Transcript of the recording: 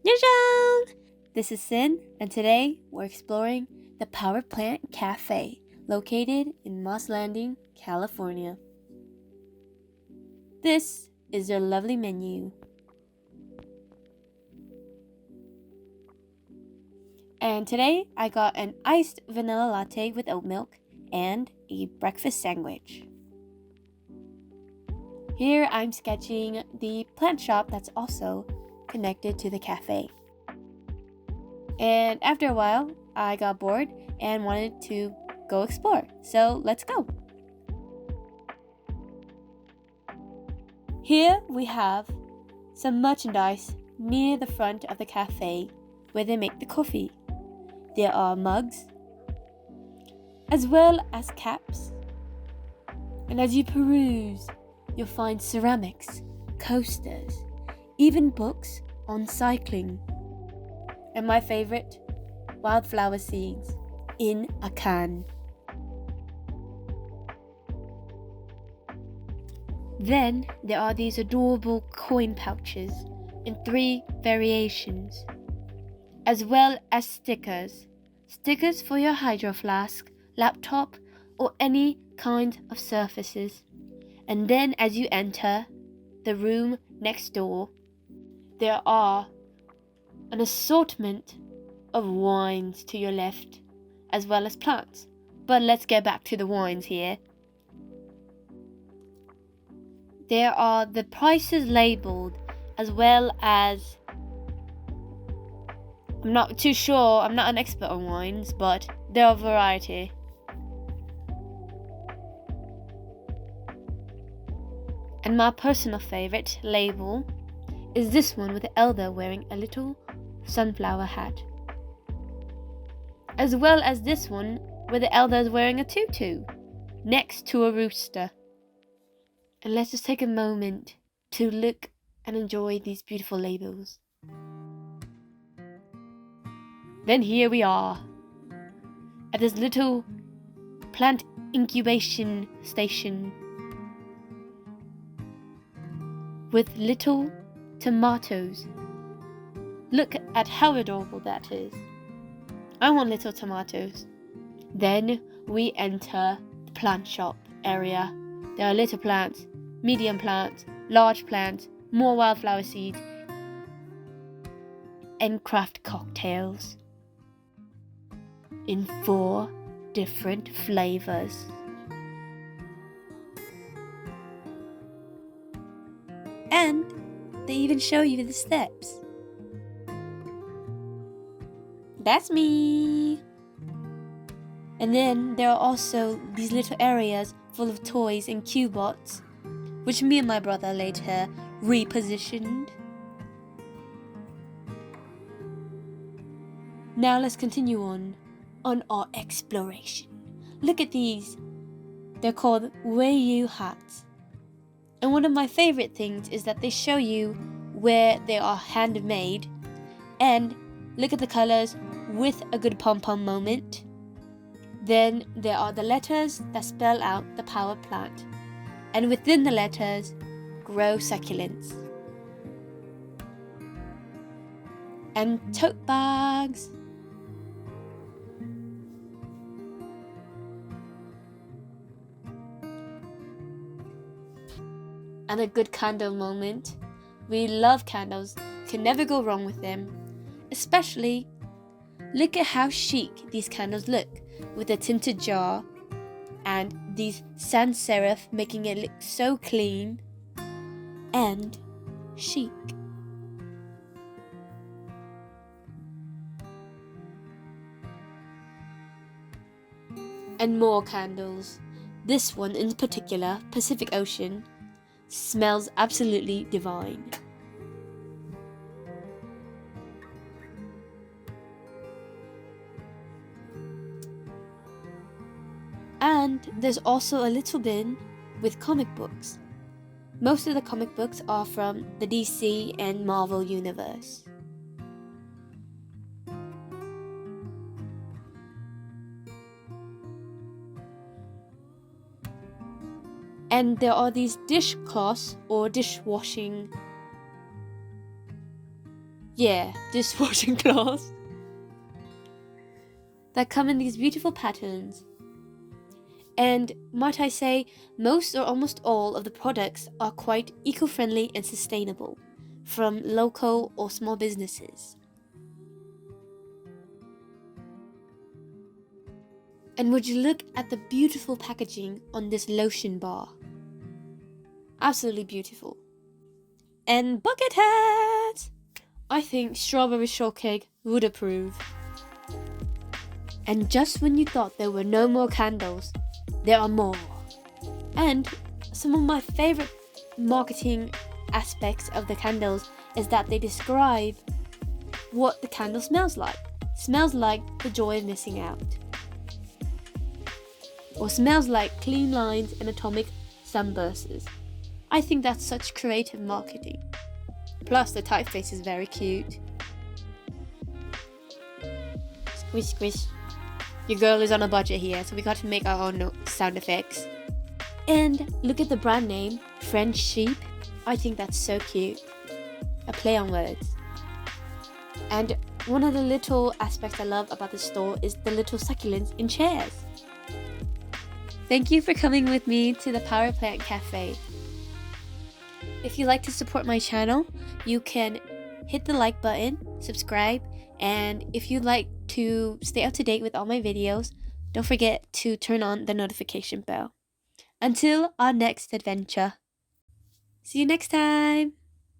Yajang! This is Sin, and today we're exploring the Power Plant Cafe, located in Moss Landing, California. This is their lovely menu. And today I got an iced vanilla latte with oat milk and a breakfast sandwich. Here I'm sketching the plant shop that's also connected to the cafe. And after a while, I got bored and wanted to go explore. So let's go. Here we have some merchandise near the front of the cafe where they make the coffee. There are mugs, as well as caps. And as you peruse, you'll find ceramics, coasters, even books on cycling. And my favorite, wildflower seeds in a can. Then there are these adorable coin pouches in 3 variations, as well as stickers. Stickers for your hydro flask, laptop, or any kind of surfaces. And then as you enter the room next door, there are an assortment of wines to your left, as well as plants. But let's get back to the wines here. There are the prices labeled, as well as, I'm not too sure, I'm not an expert on wines, but there are a variety. And my personal favorite label is this one with the elder wearing a little sunflower hat, as well as this one where the elder is wearing a tutu next to a rooster. And let's just take a moment to look and enjoy these beautiful labels. Then here we are at this little plant incubation station with little tomatoes. Look at how adorable that is. I want little tomatoes. Then we enter the plant shop area. There are little plants, medium plants, large plants, more wildflower seeds, and craft cocktails in 4 different flavors. And they even show you the steps. That's me. And then there are also these little areas full of toys and Cubots, which me and my brother later repositioned. Now let's continue on our exploration. Look at these. They're called Weiyu hats. And one of my favorite things is that they show you where they are handmade, and look at the colors with a good pom-pom moment. Then there are the letters that spell out the power plant, and within the letters, grow succulents. And tote bags. And a good candle moment. We love candles, can never go wrong with them. Especially, look at how chic these candles look, with a tinted jar and these sans serif making it look so clean and chic. And more candles. This one in particular, Pacific Ocean, smells absolutely divine. And there's also a little bin with comic books. Most of the comic books are from the DC and Marvel universe. And there are these dishcloths or dishwashing Yeah, dishwashing cloths that come in these beautiful patterns. And might I say, most or almost all of the products are quite eco-friendly and sustainable from local or small businesses. And would you look at the beautiful packaging on this lotion bar? Absolutely beautiful. And bucket hats! I think strawberry shortcake would approve. And just when you thought there were no more candles, there are more. And some of my favorite marketing aspects of the candles is that they describe what the candle smells like. Smells like the joy of missing out. Or smells like clean lines and atomic sunbursts. I think that's such creative marketing. Plus the typeface is very cute. Squish squish. Your girl is on a budget here, so we got to make our own sound effects. And look at the brand name, French Sheep. I think that's so cute. A play on words. And one of the little aspects I love about the store is the little succulents in chairs. Thank you for coming with me to the Power Plant Cafe. If you'd like to support my channel, you can hit the like button, subscribe, and if you'd like to stay up to date with all my videos, don't forget to turn on the notification bell. Until our next adventure. See you next time!